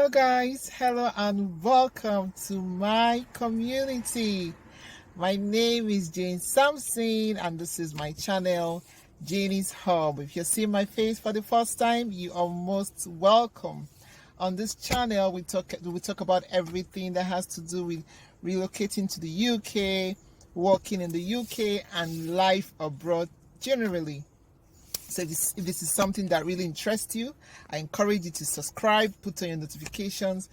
Hello guys, hello and welcome to my community. My name is Jane Sampson and this is my channel, Janie's Hub. If you see my face for the first time, you are most welcome. On this channel, we talk about everything that has to do with relocating to the UK, working in the UK, and life abroad generally. So if this is something that really interests you, I encourage you to subscribe, put on your notifications,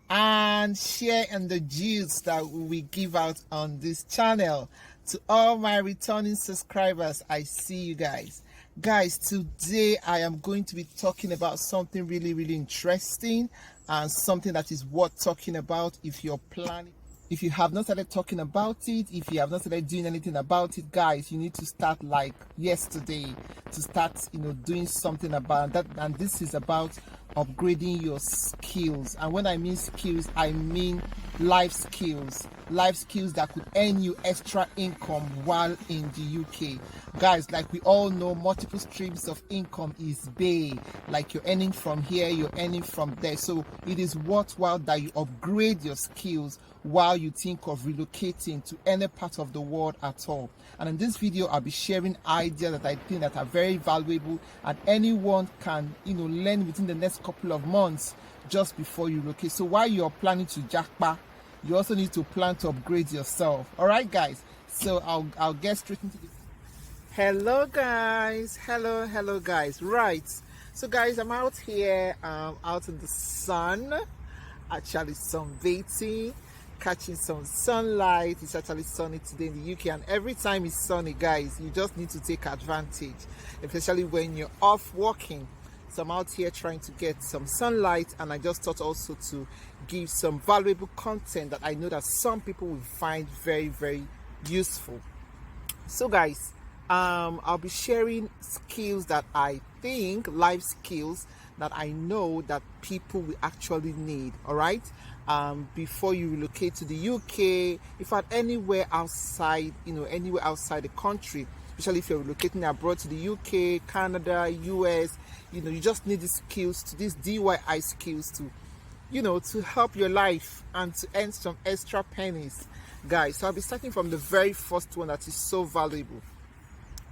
and share in the juice that we give out on this channel. To all my returning subscribers, I see you guys. Guys, today I am going to be talking about something really interesting and something that is worth talking about if you're planning. If you have not started talking about it, if you have not started doing anything about it, guys, you need to start like yesterday to start, doing something about that. And this is about upgrading your skills. And when I mean skills, I mean life skills that could earn you extra income while in the UK. Guys, like we all know, multiple streams of income is big. Like you're earning from here, you're earning from there. So it is worthwhile that you upgrade your skills while you think of relocating to any part of the world at all. And in this video, I'll be sharing ideas that I think that are very valuable and anyone can, learn within the next couple of months just before you relocate. So while you're planning to jackpot, you also need to plan to upgrade yourself. All right, guys. So I'll get straight into this. Hello, guys. Hello, guys. Right. So, guys, I'm out here, out in the sun, actually sunbathing, catching some sunlight. It's actually sunny today in the UK, and every time it's sunny, guys, you just need to take advantage, especially when you're off working. So I'm out here trying to get some sunlight, and I just thought also to give some valuable content that I know that some people will find very useful. So guys, I'll be sharing skills that I think, life skills that I know that people will actually need. All right, before you relocate to the UK, if at anywhere outside, anywhere outside the country, especially if you're relocating abroad to the UK, Canada, US, you just need these skills, these DIY skills to help your life and to earn some extra pennies, guys. So I'll be starting from the very first one that is so valuable,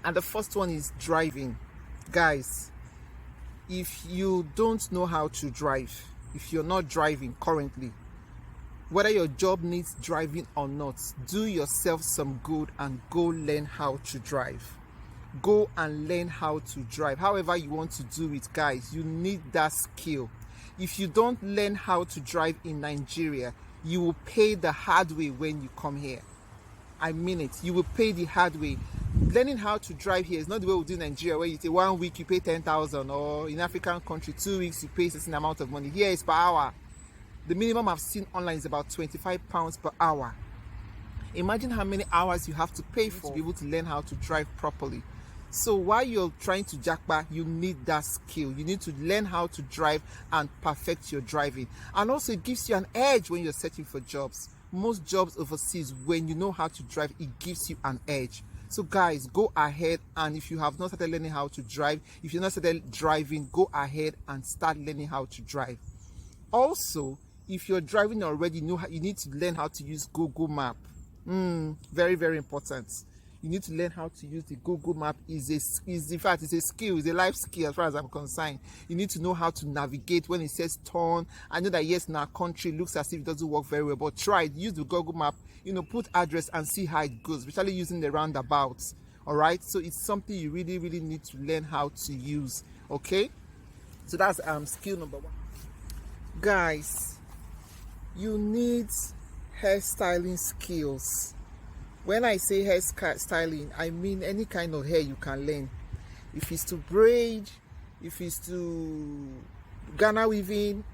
and the first one is driving. Guys, if you don't know how to drive, if you're not driving currently, whether your job needs driving or not, do yourself some good and go learn how to drive. Go and learn how to drive. However you want to do it, guys, you need that skill. If you don't learn how to drive in Nigeria, you will pay the hard way when you come here. I mean it. You will pay the hard way. Learning how to drive here is not the way we do in Nigeria, where you say 1 week you pay 10,000, or in African country 2 weeks you pay a certain amount of money. Here is per hour. The minimum I've seen online is about £25 per hour. Imagine how many hours you have to pay for to be able to learn how to drive properly. So while you're trying to jackpot, you need that skill. You need to learn how to drive and perfect your driving. And also it gives you an edge when you're searching for jobs. Most jobs overseas, when you know how to drive, it gives you an edge. So guys, go ahead, and if you have not started learning how to drive, if you're not started driving, go ahead and start learning how to drive. Also, if you're driving already, you need to learn how to use Google Map. Very important. You need to learn how to use the Google Map. In fact, it's a skill, it's a life skill as far as I'm concerned. You need to know how to navigate when it says turn. I know that yes, in our country it looks as if it doesn't work very well, but try it. Use the Google Map, put address and see how it goes, especially using the roundabouts. All right, so it's something you really need to learn how to use. Okay, so that's skill number one. Guys, you need hairstyling skills. When I say hair styling, I mean any kind of hair you can learn. If it's to braid, if it's to Ghana weaving,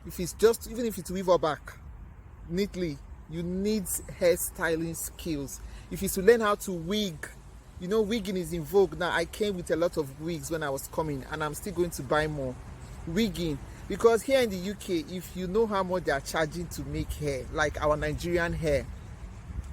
even if it's to weave or back neatly, you need hair styling skills. If it's to learn how to wig, wigging is in vogue now. I came with a lot of wigs when I was coming, and I'm still going to buy more wigging, because here in the UK, if you know how much they are charging to make hair, like our Nigerian hair,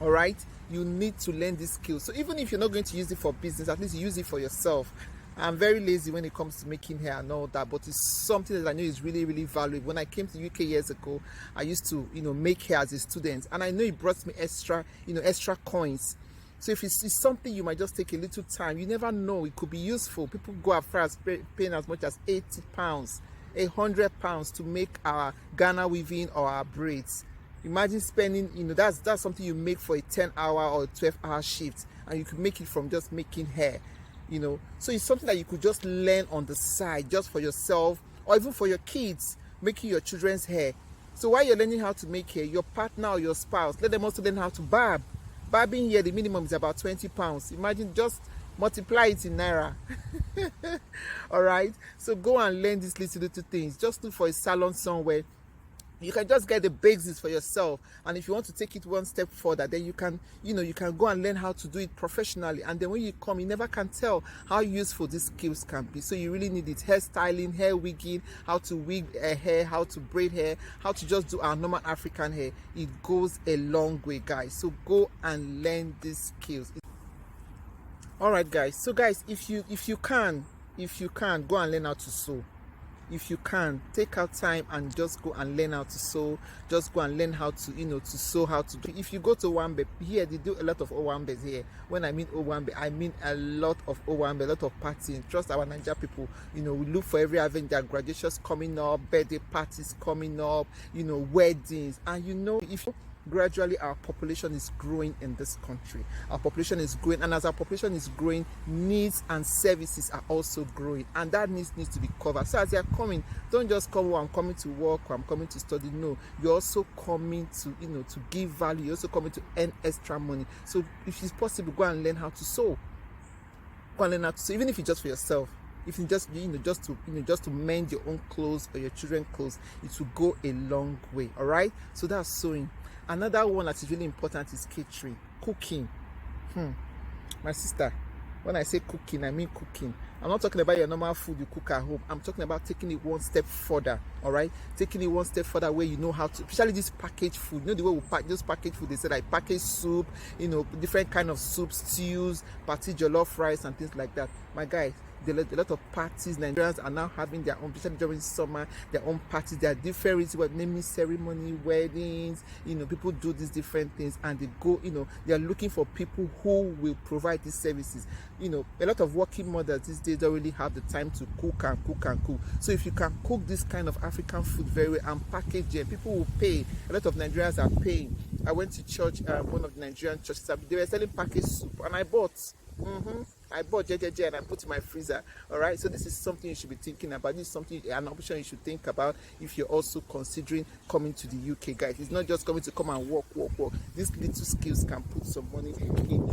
all right, you need to learn this skill. So even if you're not going to use it for business, at least use it for yourself. I'm very lazy when it comes to making hair and all that, but it's something that I know is really, really valuable. When I came to UK years ago, I used to, make hair as a student, and I know it brought me extra, extra coins. So if it's something you might just take a little time, you never know, it could be useful. People go as far as paying as much as £80, £100 to make our Ghana weaving or our braids. Imagine spending, that's something you make for a 10-hour or 12-hour shift, and you could make it from just making hair. So it's something that you could just learn on the side, just for yourself, or even for your kids, making your children's hair. So while you're learning how to make hair, your partner or your spouse, let them also learn how to barb. Barbing here, the minimum is about £20. Imagine, just multiply it in naira. All right, so go and learn these little things. Just look for a salon somewhere. You can just get the basics for yourself, and if you want to take it one step further, then you can go and learn how to do it professionally. And then when you come, you never can tell how useful these skills can be. So you really need it: hairstyling, hair wigging, how to wig hair, how to braid hair, how to just do our normal African hair. It goes a long way, guys. So go and learn these skills. All right, guys. So guys, if you can go and learn how to sew. If you can, take out time and just go and learn how to sew. Just go and learn how to to sew, how to do. If you go to Owambe, here they do a lot of Owambes here. When I mean Owambe, I mean a lot of Owambe, a lot of partying. Trust our Nigeria people, we look for every event. There are graduations coming up, birthday parties coming up, weddings, and if gradually our population is growing in this country. Our population is growing, and as our population is growing, needs and services are also growing, and that needs to be covered. So as you're coming, don't just come, I'm coming to work, or I'm coming to study. No, you're also coming to to give value. You're also coming to earn extra money. So if it's possible, go and learn how to sew. Go and learn how to sew, even if it's just for yourself. If you just just to mend your own clothes or your children's clothes, it will go a long way. All right, so that's sewing. Another one that is really important is catering, cooking. My sister, when I say cooking, I mean cooking. I'm not talking about your normal food you cook at home. I'm talking about taking it one step further. All right, taking it one step further where you know how to, especially this packaged food. The way we pack this packaged food, they say like packaged soup, different kind of soups, stews, party jollof rice and things like that. My guys, a lot of parties. Nigerians are now having their own, especially during summer, their own parties. There are different reasons, naming ceremony, weddings. People do these different things, and they go. They are looking for people who will provide these services. A lot of working mothers these days don't really have the time to cook. So if you can cook this kind of African food very well and package it, people will pay. A lot of Nigerians are paying. I went to church, one of the Nigerian churches. They were selling packaged soup, and I bought. I bought JJJ and I put in my freezer. All right, so this is something you should be thinking about. This is an option you should think about if you're also considering coming to the UK, guys. It's not just coming to come and work. These little skills can put some money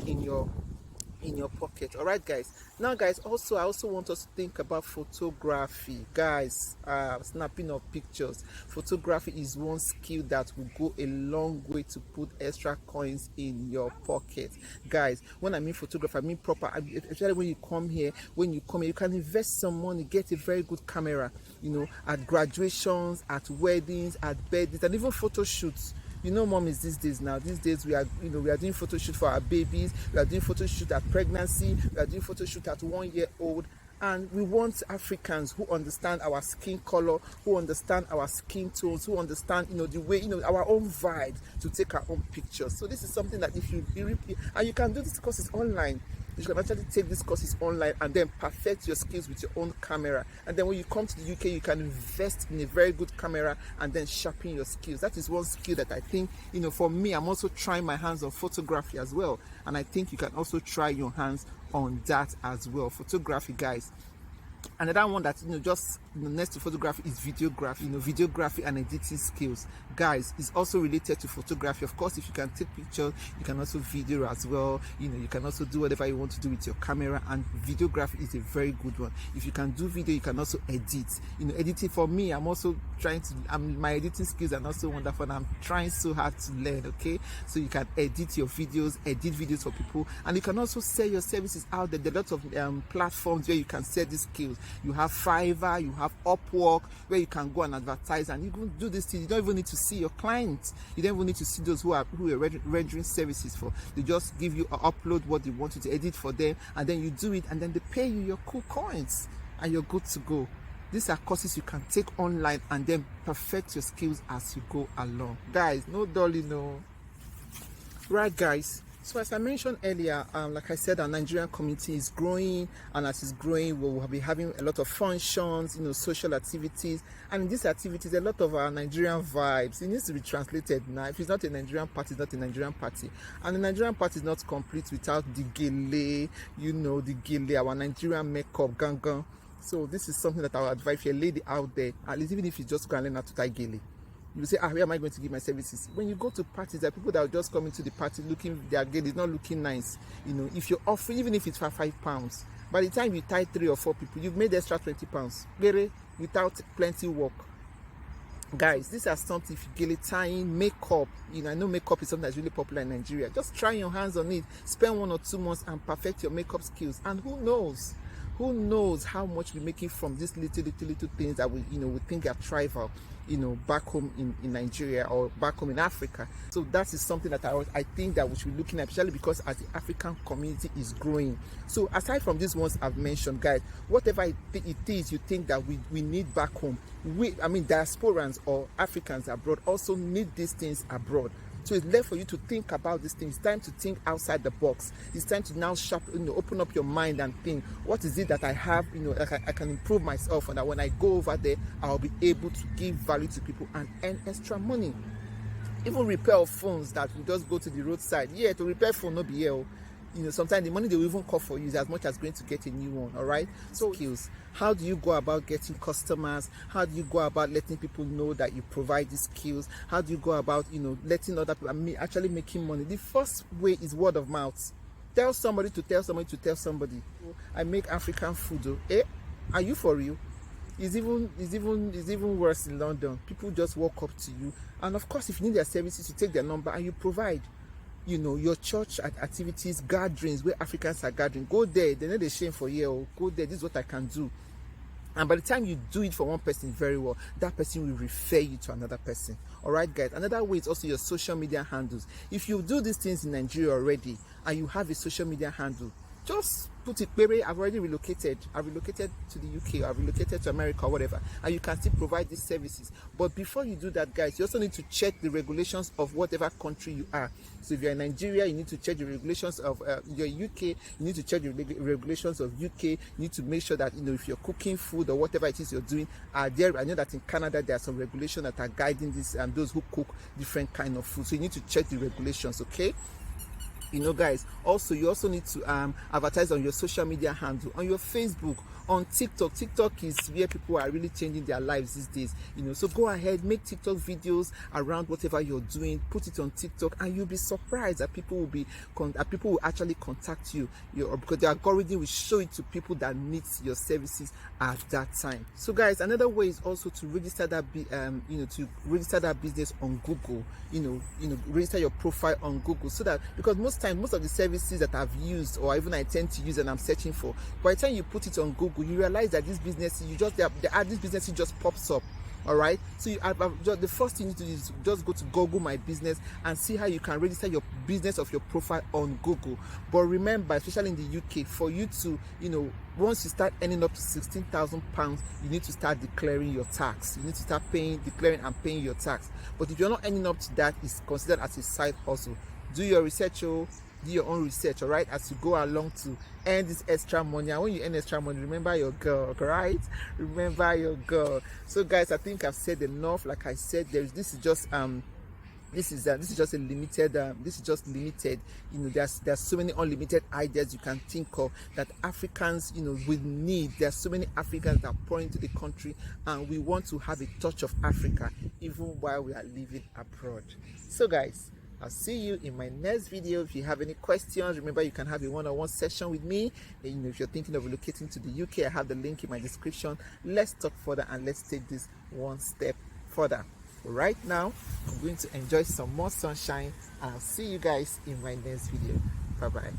in your pocket. All right, guys. Now, guys, I also want us to think about photography, guys. Snapping of pictures. Photography is one skill that will go a long way to put extra coins in your pocket, guys. When I mean photography, I mean proper. Especially when you come here, you can invest some money, get a very good camera. At graduations, at weddings, at birthdays, and even photo shoots. Mom is these days now. These days we are doing photo shoot for our babies. We are doing photo shoot at pregnancy. We are doing photo shoot at 1 year old. And we want Africans who understand our skin color, who understand our skin tones, who understand the way our own vibe to take our own pictures. So this is something that if you and you can do these courses online. You can actually take these courses online and then perfect your skills with your own camera. And then when you come to the UK, you can invest in a very good camera and then sharpen your skills. That is one skill that I think, for me, I'm also trying my hands on photography as well. And I think you can also try your hands on that as well. Photography, guys. Another one that just next to photography is videography. Videography and editing skills, guys, is also related to photography. Of course, if you can take pictures, you can also video as well. You can also do whatever you want to do with your camera, and videography is a very good one. If you can do video, you can also edit. Editing, for me, I'm also trying to, my editing skills are not so wonderful, and I'm trying so hard to learn. Okay, so you can edit your videos, edit videos for people, and you can also sell your services out there. There are lots of platforms where you can sell these skills. You have Fiverr, you have have Upwork, where you can go and advertise and even do this thing. You don't even need to see your clients. You don't even need to see those who are rendering services for. They just give you upload what they want you to edit for them, and then you do it, and then they pay you your cool coins, and you're good to go. These are courses you can take online and then perfect your skills as you go along. Guys, no dolly, no. Right, guys. So as I mentioned earlier, like I said, our Nigerian community is growing, and as it's growing, we'll be having a lot of functions, social activities, and in these activities, a lot of our Nigerian vibes. It needs to be translated now. If it's not a Nigerian party, it's not a Nigerian party, and the Nigerian party is not complete without the gele, the gele, our Nigerian makeup, gangan. So this is something that I would advise if you're a lady out there, at least even if you just go and learn how to tie gele. You say, where am I going to give my services? When you go to parties, there are people that are just coming to the party looking, their gele is not looking nice. If you're offering, even if it's for £5, by the time you tie 3 or 4 people, you've made extra £20. Very without plenty work. Guys, these are something, if you gele tying, makeup, I know makeup is something that's really popular in Nigeria. Just try your hands on it, spend 1 or 2 months and perfect your makeup skills, and who knows how much we're making from these little things that we think are trivial, back home in Nigeria or back home in Africa. So that is something that I think that we should be looking at, especially because as the African community is growing. So aside from these ones I've mentioned, guys, whatever it is you think that we need back home, diasporans or Africans abroad also need these things abroad. So it's left for you to think about these things. It's time to think outside the box. It's time to now open up your mind and think, what is it that I have, I can improve myself, and that when I go over there, I'll be able to give value to people and earn extra money. Even repair of phones that will just go to the roadside. Yeah, to repair phone, no be here. Sometimes the money they will even call for you is as much as going to get a new one. All right. So skills. How do you go about getting customers? How do you go about letting people know that you provide these skills? How do you go about letting other people actually making money? The first way is word of mouth. Tell somebody to tell somebody to tell somebody. I make African food. Are you for real? It's even worse in London. People just walk up to you, and of course, if you need their services, you take their number and you provide. Your church activities, gatherings where Africans are gathering, go there. They're not ashamed for you. Go there. This is what I can do. And by the time you do it for one person very well, that person will refer you to another person. All right, guys. Another way is also your social media handles. If you do these things in Nigeria already and you have a social media handle, just put it, baby, I've already relocated. I've relocated to the UK, I've relocated to America, or whatever, and you can still provide these services. But before you do that, guys, you also need to check the regulations of whatever country you are. So if you're in Nigeria, you need to check the regulations of your UK, you need to check the regulations of UK, you need to make sure that, if you're cooking food or whatever it is you're doing, there, I know that in Canada, there are some regulations that are guiding this, and those who cook different kind of food. So you need to check the regulations, okay? Guys, also you also need to advertise on your social media handle, on your Facebook, on TikTok. TikTok is where people are really changing their lives these days. So go ahead, make TikTok videos around whatever you're doing, put it on TikTok, and you'll be surprised that people will actually contact you, because the algorithm will show it to people that need your services at that time. So guys, another way is also to register that register that business on Google. Register your profile on Google, so that, because most of the services that I've used, or even I tend to use and I'm searching for, by the time you put it on Google, you realize that this business, this business just pops up. All right, so the first thing you need to do is just go to Google My Business and see how you can register your business of your profile on Google. But remember, especially in the UK, for you to once you start earning up to £16,000, you need to start declaring your tax. You need to start declaring and paying your tax. But if you're not earning up to that, it's considered as a side hustle. Do your research, do your own research, all right, as you go along to earn this extra money. And when you earn extra money, remember your girl, right? Remember your girl. So guys, I think I've said enough. Like I said, this is just limited. There's so many unlimited ideas you can think of that Africans will need. There's so many Africans that pour into the country, and we want to have a touch of Africa even while we are living abroad. So guys, I'll see you in my next video. If you have any questions, remember you can have a one-on-one session with me. And, if you're thinking of relocating to the UK, I have the link in my description. Let's talk further and let's take this one step further. Right now, I'm going to enjoy some more sunshine. I'll see you guys in my next video. Bye bye.